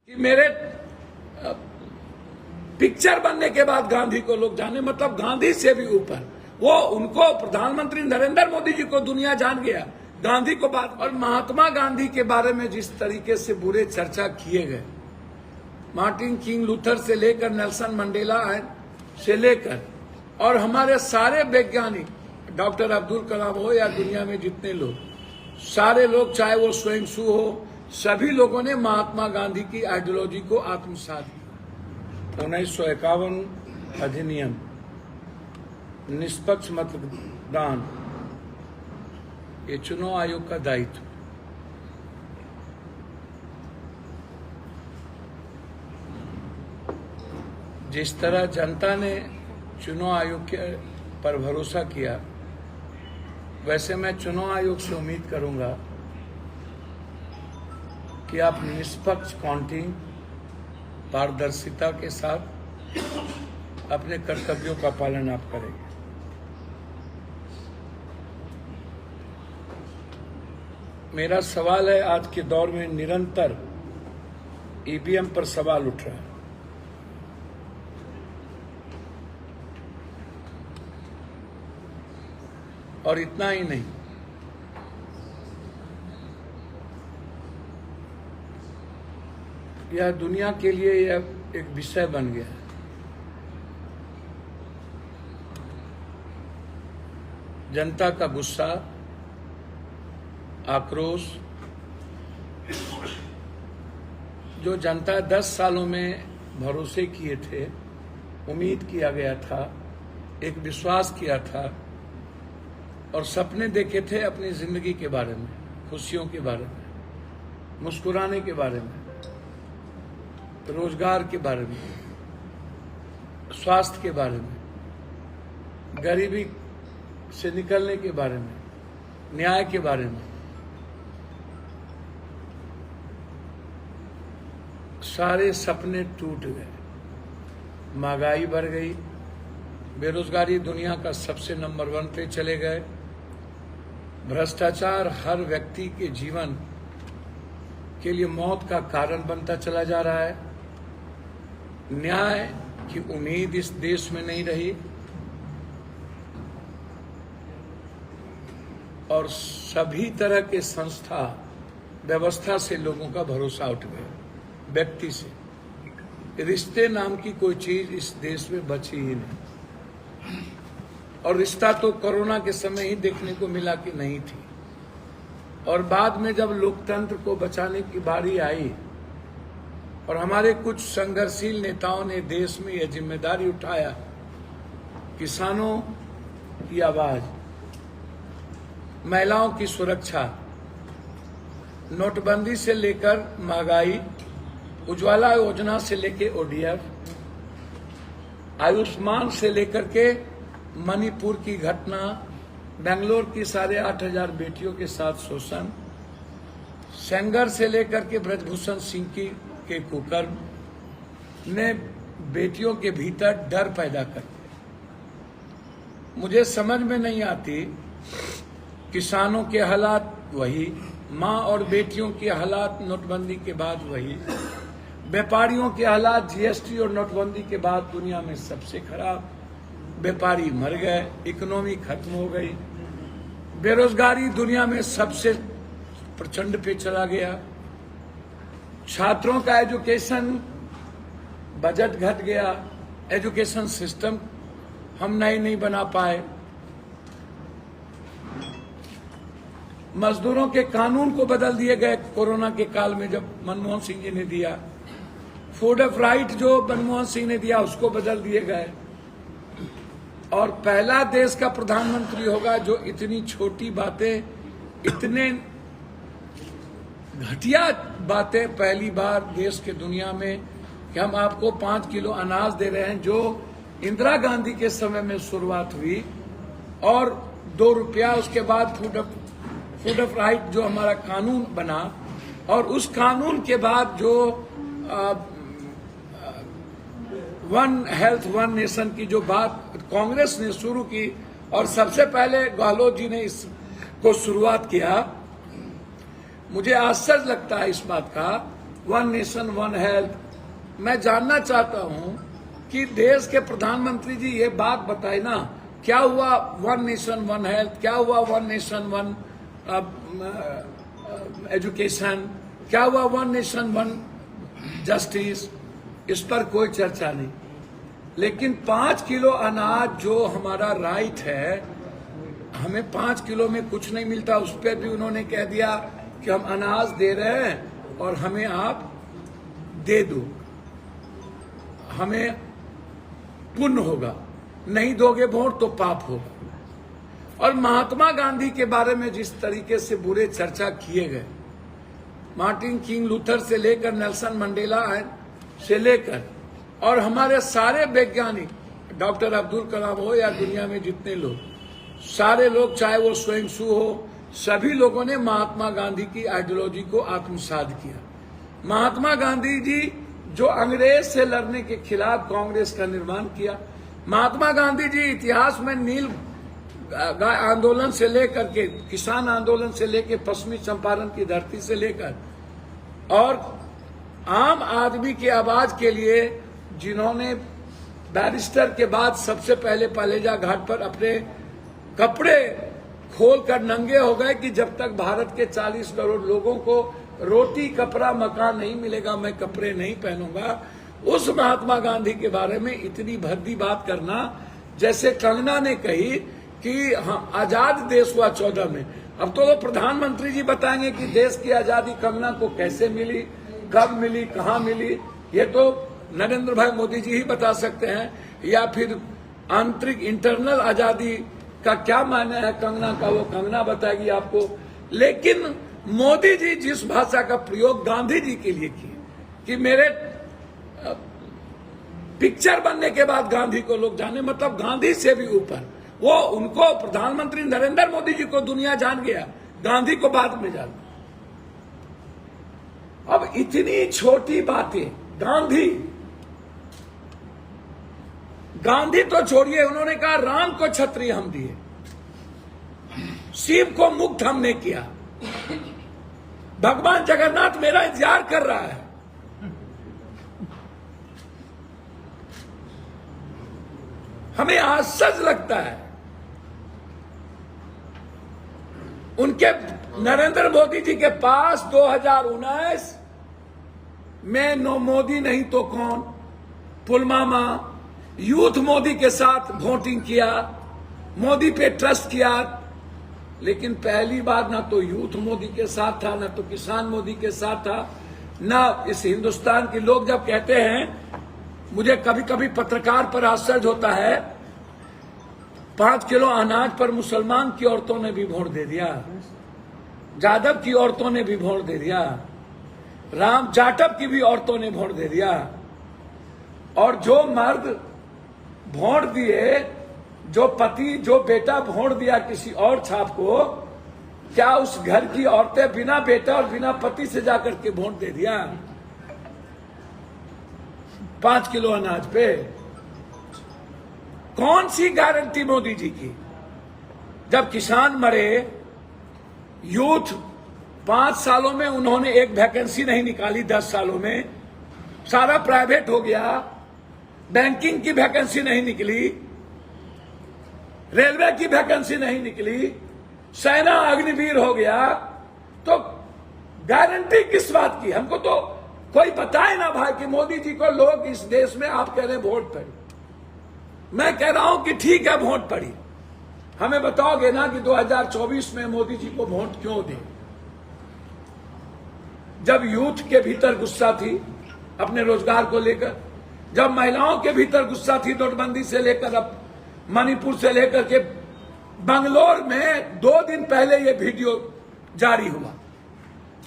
कि मेरे पिक्चर बनने के बाद गांधी को लोग जाने, मतलब गांधी से भी ऊपर वो उनको प्रधानमंत्री नरेंद्र मोदी जी को दुनिया जान गया, गांधी को बात। और महात्मा गांधी के बारे में जिस तरीके से बुरे चर्चा किए गए, मार्टिन किंग लूथर से लेकर नेल्सन मंडेला से लेकर और हमारे सारे वैज्ञानिक, डॉक्टर अब्दुल कलाम हो या दुनिया में जितने लोग, सारे लोग, चाहे वो स्वयं सु हो, सभी लोगों ने महात्मा गांधी की आइडियोलॉजी को आत्मसात किया। 1951 अधिनियम, निष्पक्ष मतदान, ये चुनाव आयोग का दायित्व। जिस तरह जनता ने चुनाव आयोग के पर भरोसा किया, वैसे मैं चुनाव आयोग से उम्मीद करूंगा कि आप निष्पक्ष काउंटिंग, पारदर्शिता के साथ अपने कर्तव्यों का पालन आप करेंगे। मेरा सवाल है, आज के दौर में निरंतर ईवीएम पर सवाल उठ रहा है। और इतना ही नहीं, यह दुनिया के लिए यह एक विषय बन गया है। जनता का गुस्सा, आक्रोश, जो जनता 10 सालों में भरोसे किए थे, उम्मीद किया गया था, एक विश्वास किया था और सपने देखे थे अपनी जिंदगी के बारे में, खुशियों के बारे में, मुस्कुराने के बारे में, रोजगार के बारे में, स्वास्थ्य के बारे में, गरीबी से निकलने के बारे में, न्याय के बारे में, सारे सपने टूट गए। महंगाई बढ़ गई, बेरोजगारी दुनिया का सबसे नंबर 1 पे चले गए, भ्रष्टाचार हर व्यक्ति के जीवन के लिए मौत का कारण बनता चला जा रहा है, न्याय की उम्मीद इस देश में नहीं रही और सभी तरह के संस्था व्यवस्था से लोगों का भरोसा उठ गया। व्यक्ति से रिश्ते नाम की कोई चीज इस देश में बची ही नहीं। और रिश्ता तो कोरोना के समय ही देखने को मिला कि नहीं थी। और बाद में जब लोकतंत्र को बचाने की बारी आई और हमारे कुछ संघर्षशील नेताओं ने देश में यह जिम्मेदारी उठाया, किसानों की आवाज, महिलाओं की सुरक्षा, नोटबंदी से लेकर महंगाई, उज्ज्वला योजना से लेकर ओडीएफ, आयुष्मान से लेकर के मणिपुर की घटना, बेंगलोर की 8,500 बेटियों के साथ शोषण, सेंगर से लेकर के ब्रजभूषण सिंह के कुकर्म ने बेटियों के भीतर डर पैदा कर दिया। मुझे समझ में नहीं आती, किसानों के हालात वही, मां और बेटियों के हालात नोटबंदी के बाद वही, व्यापारियों के हालात जीएसटी और नोटबंदी के बाद दुनिया में सबसे खराब, व्यापारी मर गए, इकोनॉमी खत्म हो गई, बेरोजगारी दुनिया में सबसे प्रचंड पे चला गया, छात्रों का एजुकेशन बजट घट गया, एजुकेशन सिस्टम हम नहीं बना पाए, मजदूरों के कानून को बदल दिए गए कोरोना के काल में जब मनमोहन सिंह जी ने दिया, फूड ऑफ राइट जो मनमोहन सिंह ने दिया उसको बदल दिए गए। और पहला देश का प्रधानमंत्री होगा जो इतनी छोटी बातें, इतने घटिया बातें पहली बार देश के दुनिया में कि हम आपको 5 किलो अनाज दे रहे हैं, जो इंदिरा गांधी के समय में शुरुआत हुई, और 2 रुपया उसके बाद फूड ऑफ राइट जो हमारा कानून बना, और उस कानून के बाद जो 1 हेल्थ 1 नेशन की जो बात कांग्रेस ने शुरू की और सबसे पहले गहलोत जी ने इसको शुरुआत किया। मुझे आश्चर्य लगता है इस बात का वन नेशन वन हेल्थ। मैं जानना चाहता हूं कि देश के प्रधानमंत्री जी ये बात बताए ना, क्या हुआ वन नेशन वन हेल्थ, क्या हुआ वन नेशन वन एजुकेशन, क्या हुआ वन नेशन वन जस्टिस? इस पर कोई चर्चा नहीं। लेकिन 5 किलो अनाज जो हमारा राइट है, हमें 5 किलो में कुछ नहीं मिलता, उस पर भी उन्होंने कह दिया कि हम अनाज दे रहे हैं और हमें आप दे दो, हमें पुण्य होगा, नहीं दोगे वोट तो पाप होगा। और महात्मा गांधी के बारे में जिस तरीके से बुरे चर्चा किए गए, मार्टिन किंग लूथर से लेकर नेल्सन मंडेला से लेकर और हमारे सारे वैज्ञानिक, डॉक्टर अब्दुल कलाम हो या दुनिया में जितने लोग, सारे लोग, चाहे वो स्वयंसु हो, सभी लोगों ने महात्मा गांधी की आइडियोलॉजी को आत्मसात किया। महात्मा गांधी जी जो अंग्रेज से लड़ने के खिलाफ कांग्रेस का निर्माण किया, महात्मा गांधी जी इतिहास में नील गाय आंदोलन से लेकर के, किसान आंदोलन से लेकर, पश्चिमी चंपारण की धरती से लेकर और आम आदमी की आवाज के लिए जिन्होंने बैरिस्टर के बाद सबसे पहले पालेजा घाट पर अपने कपड़े खोलकर नंगे हो गए कि जब तक भारत के 40 करोड़ लोगों को रोटी, कपड़ा, मकान नहीं मिलेगा, मैं कपड़े नहीं पहनूंगा। उस महात्मा गांधी के बारे में इतनी भद्दी बात करना, जैसे कंगना ने कही कि हम आजाद देश हुआ 14 में। अब तो प्रधानमंत्री जी बताएंगे कि देश की आजादी कंगना को कैसे मिली, कब मिली, कहां मिली। ये तो नरेंद्र भाई मोदी जी ही बता सकते हैं, या फिर आंतरिक इंटरनल आजादी का क्या मायने है कंगना का, वो कंगना बताएगी आपको। लेकिन मोदी जी जिस भाषा का प्रयोग गांधी जी के लिए किए कि मेरे पिक्चर बनने के बाद गांधी को लोग जाने, मतलब गांधी से भी ऊपर वो, उनको प्रधानमंत्री नरेंद्र मोदी जी को दुनिया जान गया, गांधी को बाद में जान। अब इतनी छोटी बातें, गांधी तो छोड़िए, उन्होंने कहा राम को छत्री हम दिए, शिव को मुक्त हमने किया, भगवान जगन्नाथ मेरा इंतजार कर रहा है। हमें आश्चर्य लगता है उनके, नरेंद्र मोदी जी के पास 2019 में नो मोदी नहीं तो कौन, पुलवामा, यूथ मोदी के साथ वोटिंग किया, मोदी पे ट्रस्ट किया। लेकिन पहली बार ना तो यूथ मोदी के साथ था, ना तो किसान मोदी के साथ था, ना इस हिंदुस्तान के लोग जब कहते हैं, मुझे कभी कभी पत्रकार पर आश्चर्य होता है, 5 किलो अनाज पर मुसलमान की औरतों ने भी वोट दे दिया, जादव की औरतों ने भी वोट दे दिया, राम जाटव की भी औरतों ने वोट दे दिया। और जो मर्द वोट दिए, जो पति, जो बेटा वोट दिया किसी और छाप को, क्या उस घर की औरतें बिना बेटा और बिना पति से जाकर के वोट दे दिया 5 किलो अनाज पे? कौन सी गारंटी मोदी जी की? जब किसान मरे, यूथ 5 सालों में उन्होंने एक वैकेंसी नहीं निकाली, 10 सालों में सारा प्राइवेट हो गया, बैंकिंग की वैकेंसी नहीं निकली, रेलवे की वैकेंसी नहीं निकली, सेना अग्निवीर हो गया, तो गारंटी किस बात की? हमको तो कोई बताए ना भाई कि मोदी जी को लोग इस देश में, आप कह रहे हैं वोट पड़ी, मैं कह रहा हूं कि ठीक है वोट पड़ी, हमें बताओगे ना कि 2024 में मोदी जी को वोट क्यों दें? जब यूथ के भीतर गुस्सा थी अपने रोजगार को लेकर, जब महिलाओं के भीतर गुस्सा थी नोटबंदी से लेकर, अब मणिपुर से लेकर के बंगलोर में 2 दिन पहले ये वीडियो जारी हुआ,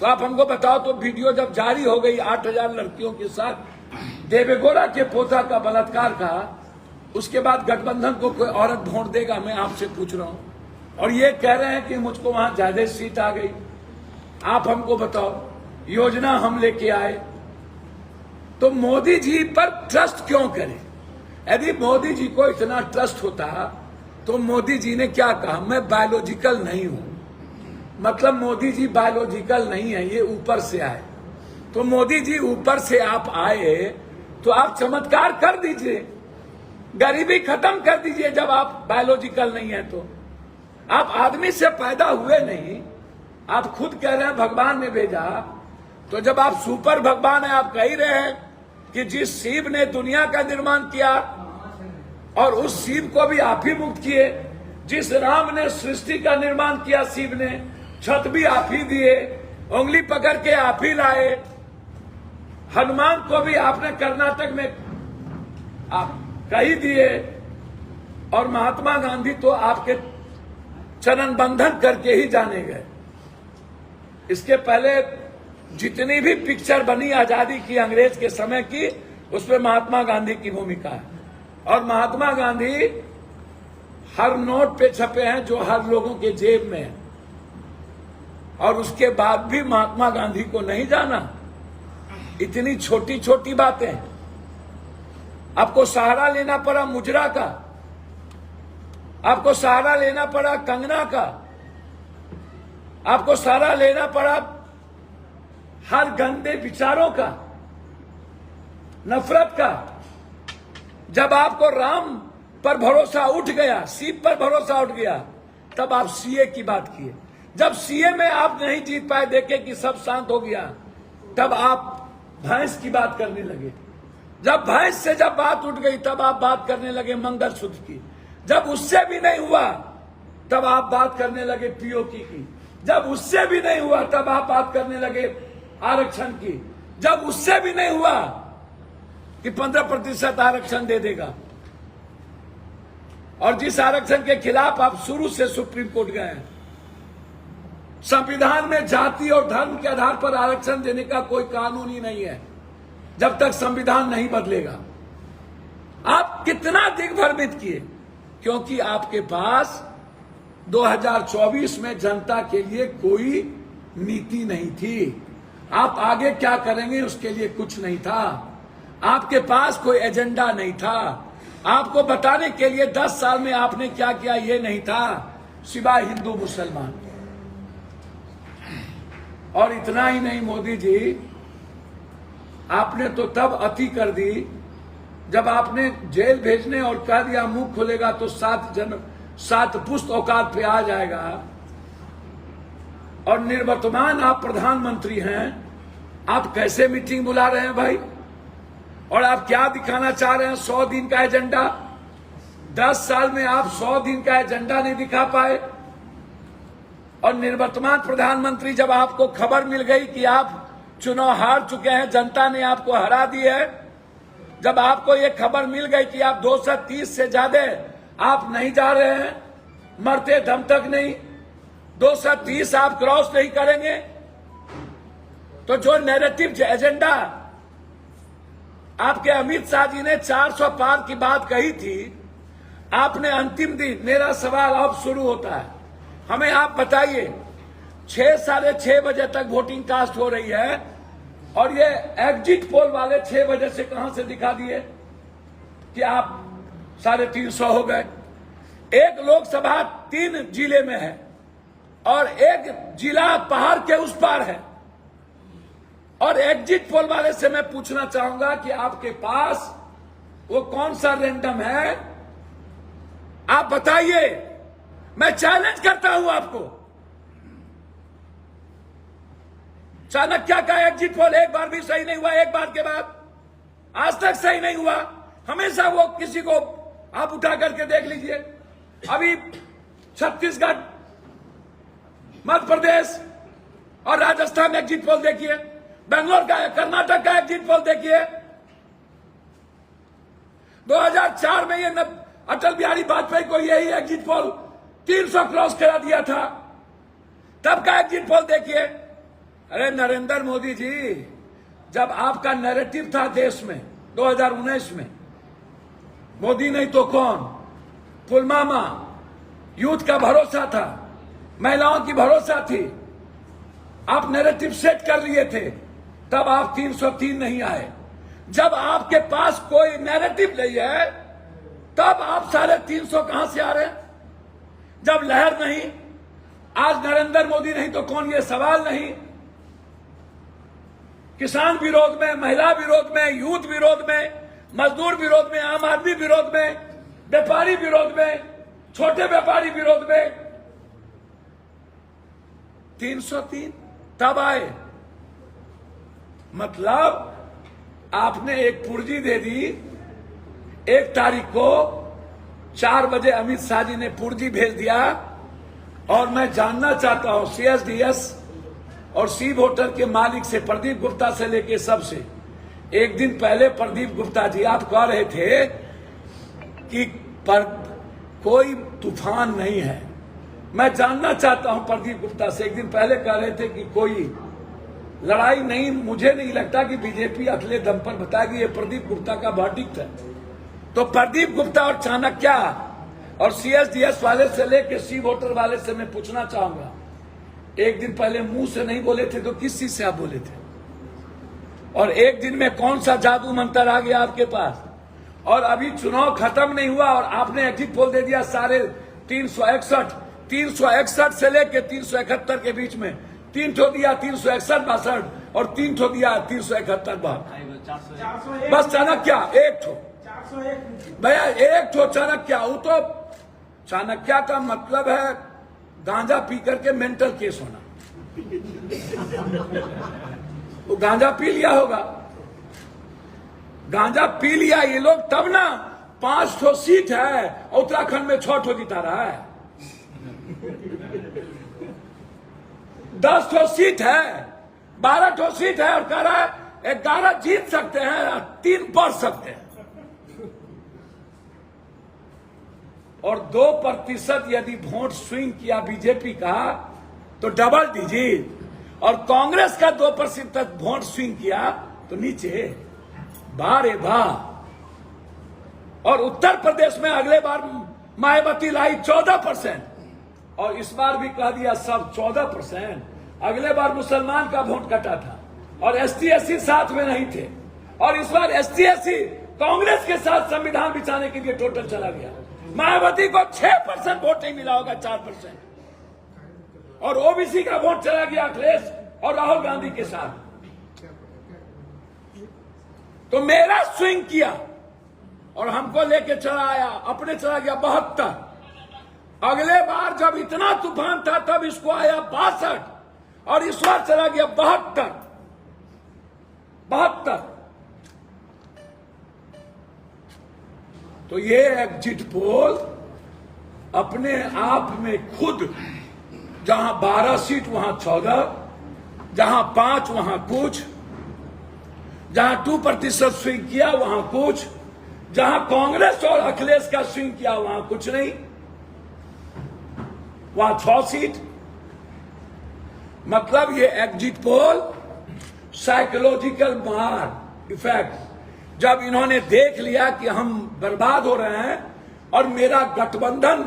तो आप हमको बताओ, तो वीडियो जब जारी हो गई 8000 लड़कियों के साथ देवेगौड़ा के पोता का बलात्कार का, उसके बाद गठबंधन को कोई औरत वोट देगा? मैं आपसे पूछ रहा हूं। और ये कह रहे हैं कि मुझको वहां ज्यादा सीट आ गई। आप हमको बताओ, योजना हम लेके आए, तो मोदी जी पर ट्रस्ट क्यों करें? यदि मोदी जी को इतना ट्रस्ट होता तो मोदी जी ने क्या कहा, मैं बायोलॉजिकल नहीं हूं, मतलब मोदी जी बायोलॉजिकल नहीं है, ये ऊपर से आए। तो मोदी जी ऊपर से आप आए तो आप चमत्कार कर दीजिए, गरीबी खत्म कर दीजिए। जब आप बायोलॉजिकल नहीं है तो आप आदमी से पैदा हुए नहीं, आप खुद कह रहे हैं भगवान ने भेजा। तो जब आप सुपर भगवान है, आप कह ही रहे हैं कि जिस शिव ने दुनिया का निर्माण किया और उस शिव को भी आप ही मुक्त किए, जिस राम ने सृष्टि का निर्माण किया, शिव ने छत भी आप ही दिए, उंगली पकड़ के आप ही लाए, हनुमान को भी आपने कर्नाटक में आप कही दिए, और महात्मा गांधी तो आपके चरण बंधन करके ही जाने गए। इसके पहले जितनी भी पिक्चर बनी आजादी की अंग्रेज के समय की, उसमें महात्मा गांधी की भूमिका है। और महात्मा गांधी हर नोट पे छपे हैं जो हर लोगों के जेब में है, और उसके बाद भी महात्मा गांधी को नहीं जाना। इतनी छोटी छोटी बातें, आपको सहारा लेना पड़ा मुजरा का, आपको सहारा लेना पड़ा कंगना का, आपको सहारा लेना पड़ा हर गंदे विचारों का, नफरत का। जब आपको राम पर भरोसा उठ गया, शिव पर भरोसा उठ गया, तब आप सीए की बात किए। जब सीए में आप नहीं जीत पाए, देखे कि सब शांत हो गया, तब आप भैंस की बात करने लगे। जब भैंस से जब बात उठ गई, तब आप बात करने लगे मंगलसूत्र की। जब उससे भी नहीं हुआ, तब आप बात करने लगे पीओके की। जब उससे भी नहीं हुआ, तब आप बात करने लगे आरक्षण की। जब उससे भी नहीं हुआ कि 15% आरक्षण दे देगा, और जिस आरक्षण के खिलाफ आप शुरू से सुप्रीम कोर्ट गए हैं। संविधान में जाति और धर्म के आधार पर आरक्षण देने का कोई कानून ही नहीं है जब तक संविधान नहीं बदलेगा। आप कितना दिग्भ्रमित किए, क्योंकि आपके पास 2024 में जनता के लिए कोई नीति नहीं थी। आप आगे क्या करेंगे उसके लिए कुछ नहीं था। आपके पास कोई एजेंडा नहीं था। आपको बताने के लिए 10 साल में आपने क्या किया ये नहीं था, सिवाय हिंदू मुसलमान। और इतना ही नहीं मोदी जी, आपने तो तब अति कर दी जब आपने जेल भेजने और कह दिया मुंह खोलेगा तो 7 पुश्त औकात पे आ जाएगा। और निर्वर्तमान आप प्रधानमंत्री हैं, आप कैसे मीटिंग बुला रहे हैं भाई? और आप क्या दिखाना चाह रहे हैं? 100 दिन का एजेंडा। 10 साल में आप 100 दिन का एजेंडा नहीं दिखा पाए। और निर्वर्तमान प्रधानमंत्री, जब आपको खबर मिल गई कि आप चुनाव हार चुके हैं, जनता ने आपको हरा दी है, जब आपको ये खबर मिल गई कि आप 230 से ज्यादा आप नहीं जा रहे हैं, मरते दम तक नहीं, 230 आप क्रॉस नहीं करेंगे, तो जो नैरेटिव एजेंडा आपके अमित शाह जी ने 400 पार की बात कही थी, आपने अंतिम दिन, मेरा सवाल अब शुरू होता है, हमें आप बताइए, 6 साढ़े 6 बजे तक वोटिंग कास्ट हो रही है, और ये एग्जिट पोल वाले 6 बजे से कहां से दिखा दिए कि आप 350 हो गए। एक लोकसभा 3 जिले में है और एक जिला पहाड़ के उस पार है। और एग्जिट पोल वाले से मैं पूछना चाहूंगा कि आपके पास वो कौन सा रैंडम है, आप बताइए। मैं चैलेंज करता हूं आपको। चाणक्य का एग्जिट पोल एक बार भी सही नहीं हुआ, एक बार के बाद आज तक सही नहीं हुआ। हमेशा वो किसी को आप उठा करके देख लीजिए। अभी छत्तीसगढ़, मध्य प्रदेश और राजस्थान में एग्जिट पोल देखिए, बेंगलोर का, कर्नाटक का एग्जिट पोल देखिए। 2004 में ये अटल बिहारी वाजपेयी को यही एग्जिट पोल 300 क्रॉस करा दिया था, तब का एग्जिट पोल देखिए। अरे नरेंद्र मोदी जी, जब आपका नैरेटिव था देश में 2019 में, मोदी नहीं तो कौन, पुलवामा, यूथ का भरोसा था, महिलाओं की भरोसा थी, आप नैरेटिव सेट कर लिए थे, तब आप 303 नहीं आए। जब आपके पास कोई नैरेटिव नहीं है, तब आप 350 कहां से आ रहे हैं? जब लहर नहीं, आज नरेंद्र मोदी नहीं तो कौन, ये सवाल नहीं। किसान विरोध में, महिला विरोध में, यूथ विरोध में, मजदूर विरोध में, आम आदमी विरोध में, व्यापारी विरोध में, छोटे व्यापारी विरोध में 303 तब आए। मतलब आपने एक पुर्जी दे दी, 1 तारीख को 4 बजे अमित शाह जी ने पुर्जी भेज दिया। और मैं जानना चाहता हूं सीएसडीएस और सी वोटर के मालिक से, प्रदीप गुप्ता से लेके सबसे, एक दिन पहले प्रदीप गुप्ता जी आप कह रहे थे कि कोई तूफान नहीं है। मैं जानना चाहता हूं प्रदीप गुप्ता से, एक दिन पहले कह रहे थे कि कोई लड़ाई नहीं, मुझे नहीं लगता कि बीजेपी अगले दम पर बताएगी। ये प्रदीप गुप्ता का वर्डिक्ट है। तो प्रदीप गुप्ता और चाणक्य और सीएसडीएस वाले से लेकर सी वोटर वाले से मैं पूछना चाहूंगा, एक दिन पहले मुंह से नहीं बोले थे तो किस चीज से आप बोले थे? और एक दिन में कौन सा जादू मंत्र आ गया आपके पास? और अभी चुनाव खत्म नहीं हुआ और आपने एग्जिट पोल दे दिया सारे 361 से लेकर 371 के बीच में 3 ठो दिया, 361 और 3 ठो दिया 371 बार। बस चाणक्य एक ठो, भैया एक ठो चाणक्य। वो तो चाणक्य का मतलब है गांजा पी करके मेंटल केस होना। वो गांजा पी लिया होगा, गांजा पी लिया ये लोग, तब ना 5 ठो सीट है उत्तराखंड में 6 ठो जिता रहा है। 10 ठो सीट है, 12 ठो सीट है और कह रहा है 11 जीत सकते हैं, 3 बढ़ सकते हैं। और 2% यदि वोट स्विंग किया बीजेपी का तो डबल डिजिट, और कांग्रेस का 2% वोट स्विंग किया तो नीचे। बारे वाह। और उत्तर प्रदेश में अगले बार मायावती लाई 14%, और इस बार भी कह दिया सब 14%। अगले बार मुसलमान का वोट कटा था और एसटी एससी साथ में नहीं थे, और इस बार एसटी एससी कांग्रेस के साथ संविधान बिछाने के लिए टोटल चला गया। मायावती को 6% वोट नहीं मिला होगा, 4%, और ओबीसी का वोट चला गया अखिलेश और राहुल गांधी के साथ। तो मेरा स्विंग किया और हमको लेके चला आया, अपने चला गया 72। अगले बार जब इतना तूफान था तब इसको आया 62, और इस बार चला गया 72। तो ये एग्जिट पोल अपने आप में खुद, जहां 12 सीट वहां 14, जहां 5 वहां कुछ, जहां 2% स्विंग किया वहां कुछ, जहां कांग्रेस और अखिलेश का स्विंग किया वहां कुछ नहीं, वहां 6 सीट। मतलब ये एग्जिट पोल साइकोलॉजिकल मार इफेक्ट, जब इन्होंने देख लिया कि हम बर्बाद हो रहे हैं और मेरा गठबंधन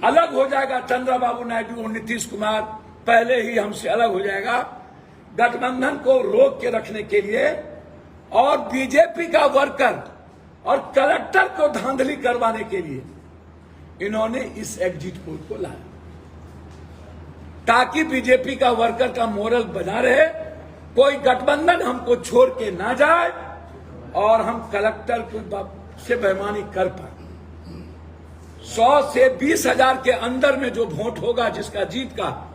अलग हो जाएगा, चंद्रबाबू नायडू और नीतीश कुमार पहले ही हमसे अलग हो जाएगा, गठबंधन को रोक के रखने के लिए और बीजेपी का वर्कर और कलेक्टर को धांधली करवाने के लिए इन्होंने इस एग्जिट पोल को लाया, ताकि बीजेपी का वर्कर का मोरल बना रहे, कोई गठबंधन हमको छोड़ के ना जाए और हम कलेक्टर को से बेईमानी कर पाए। 100 से 20,000 के अंदर में जो वोट होगा जिसका जीत का,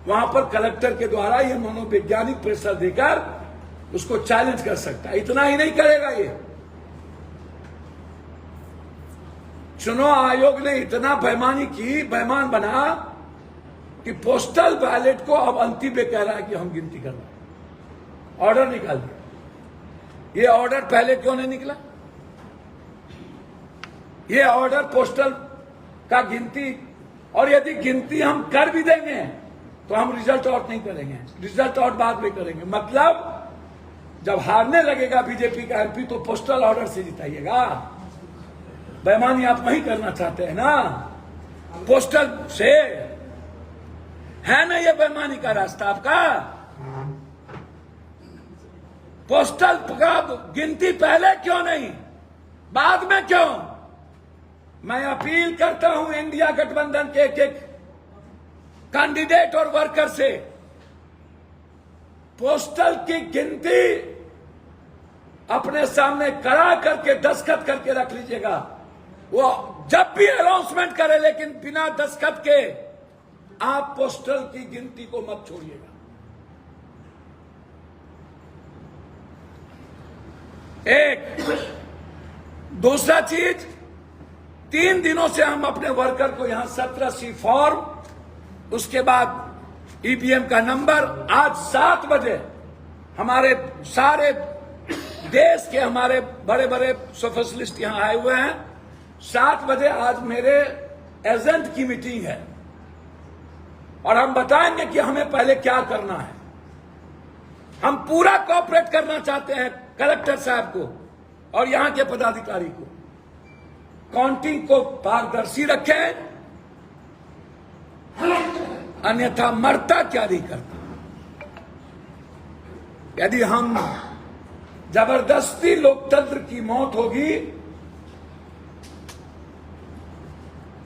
वहां पर कलेक्टर के द्वारा ये मनोवैज्ञानिक प्रेशर देकर उसको चैलेंज कर सकता है। इतना ही नहीं करेगा, ये चुनाव आयोग ने इतना बेईमानी की, बेईमान बना कि पोस्टल बैलेट को अब अंतिम में कह रहा है कि हम गिनती कर रहे हैं, ऑर्डर निकाल दिया। ये ऑर्डर पहले क्यों नहीं निकला? ये ऑर्डर पोस्टल का गिनती, और यदि गिनती हम कर भी देंगे तो हम रिजल्ट आउट नहीं करेंगे, रिजल्ट आउट बाद में करेंगे। मतलब जब हारने लगेगा बीजेपी का एमपी तो पोस्टल ऑर्डर से जिताइएगा। बेईमानी आप वही करना चाहते हैं ना, पोस्टल से, है ना ये बेईमानी का रास्ता आपका? पोस्टल का गिनती पहले क्यों नहीं, बाद में क्यों? मैं अपील करता हूं इंडिया गठबंधन के एक कैंडिडेट और वर्कर से पोस्टल की गिनती अपने सामने करा करके दस्तखत करके रख लीजिएगा। वो जब भी अनाउंसमेंट करे, लेकिन बिना दस्तखत के आप पोस्टल की गिनती को मत छोड़िएगा। एक दूसरा चीज, 3 दिनों से हम अपने वर्कर को यहां 17C फॉर्म, उसके बाद ईवीएम का नंबर, आज 7 बजे हमारे सारे देश के हमारे बड़े बड़े स्पेशलिस्ट यहां आए हुए हैं। 7 बजे आज मेरे एजेंट की मीटिंग है और हम बताएंगे कि हमें पहले क्या करना है। हम पूरा कोऑपरेट करना चाहते हैं कलेक्टर साहब को और यहां के पदाधिकारी को। काउंटिंग को पारदर्शी रखें, अन्यथा मरता क्या नहीं करता। यदि हम जबरदस्ती लोकतंत्र की मौत होगी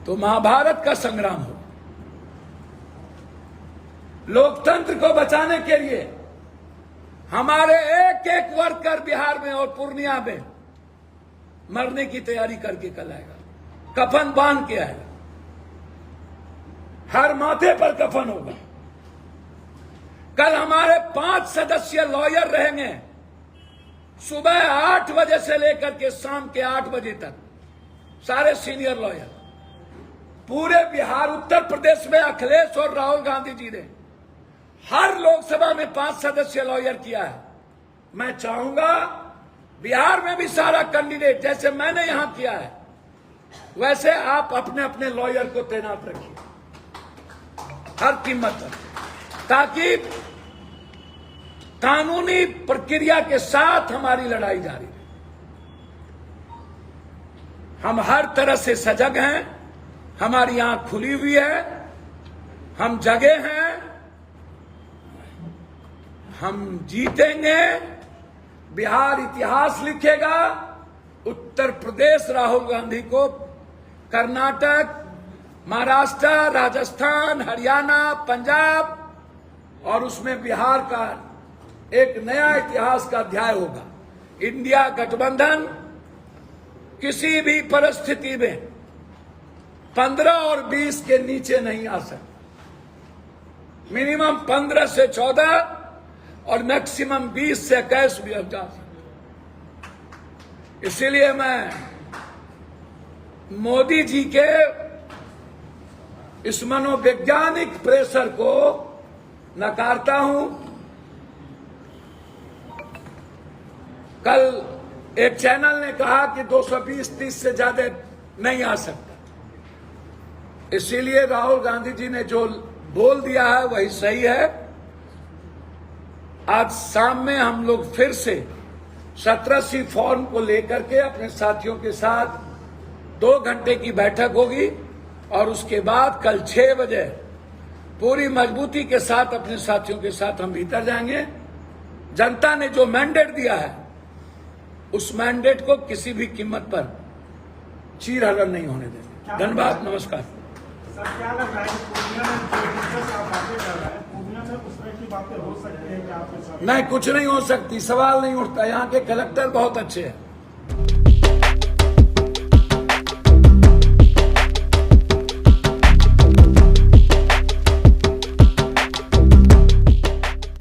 तो महाभारत का संग्राम हो। लोकतंत्र को बचाने के लिए हमारे एक एक वर्कर बिहार में और पूर्णिया में मरने की तैयारी करके कल आएगा, कफन बांध के आएगा, हर माथे पर कफन होगा। कल हमारे 5 सदस्यीय लॉयर रहेंगे, सुबह 8 बजे से लेकर के शाम के 8 बजे तक, सारे सीनियर लॉयर। पूरे बिहार, उत्तर प्रदेश में अखिलेश और राहुल गांधी जी ने हर लोकसभा में 5 सदस्यीय लॉयर किया है। मैं चाहूंगा बिहार में भी सारा कैंडिडेट, जैसे मैंने यहां किया है, वैसे आप अपने अपने लॉयर को तैनात रखिए हर कीमत पर, ताकि कानूनी प्रक्रिया के साथ हमारी लड़ाई जारी रहे। हम हर तरह से सजग हैं, हमारी आंख खुली हुई है, हम जगे हैं, हम जीतेंगे। बिहार इतिहास लिखेगा। उत्तर प्रदेश राहुल गांधी को, कर्नाटक, महाराष्ट्र, राजस्थान, हरियाणा, पंजाब और उसमें बिहार का एक नया इतिहास का अध्याय होगा। इंडिया गठबंधन किसी भी परिस्थिति में 15 और 20 के नीचे नहीं आ सकता। मिनिमम 15 से 14 और मैक्सिमम 20 से 21 भी अब जा सकता। इसीलिए मैं मोदी जी के इस मनोवैज्ञानिक प्रेशर को नकारता हूं। कल एक चैनल ने कहा कि 220-30 से ज्यादा नहीं आ सकता। इसीलिए राहुल गांधी जी ने जो बोल दिया है वही सही है। आज शाम में हम लोग फिर से 17C फॉर्म को लेकर के अपने साथियों के साथ 2 घंटे की बैठक होगी और उसके बाद कल 6 बजे पूरी मजबूती के साथ अपने साथियों के साथ हम भीतर जाएंगे। जनता ने जो मैंडेट दिया है उस मैंडेट को किसी भी कीमत पर चीरहरण नहीं होने देंगे। धन्यवाद, नमस्कार। सर, क्या लग रहा है पूर्णिया में जो दिक्कत आप बातें कर रहे हैं, पूर्णिया में उस तरह की बातें हो सकती है क्या आपके साथ? नहीं, कुछ नहीं हो सकती, सवाल नहीं उठता। यहाँ के कलेक्टर बहुत अच्छे हैं।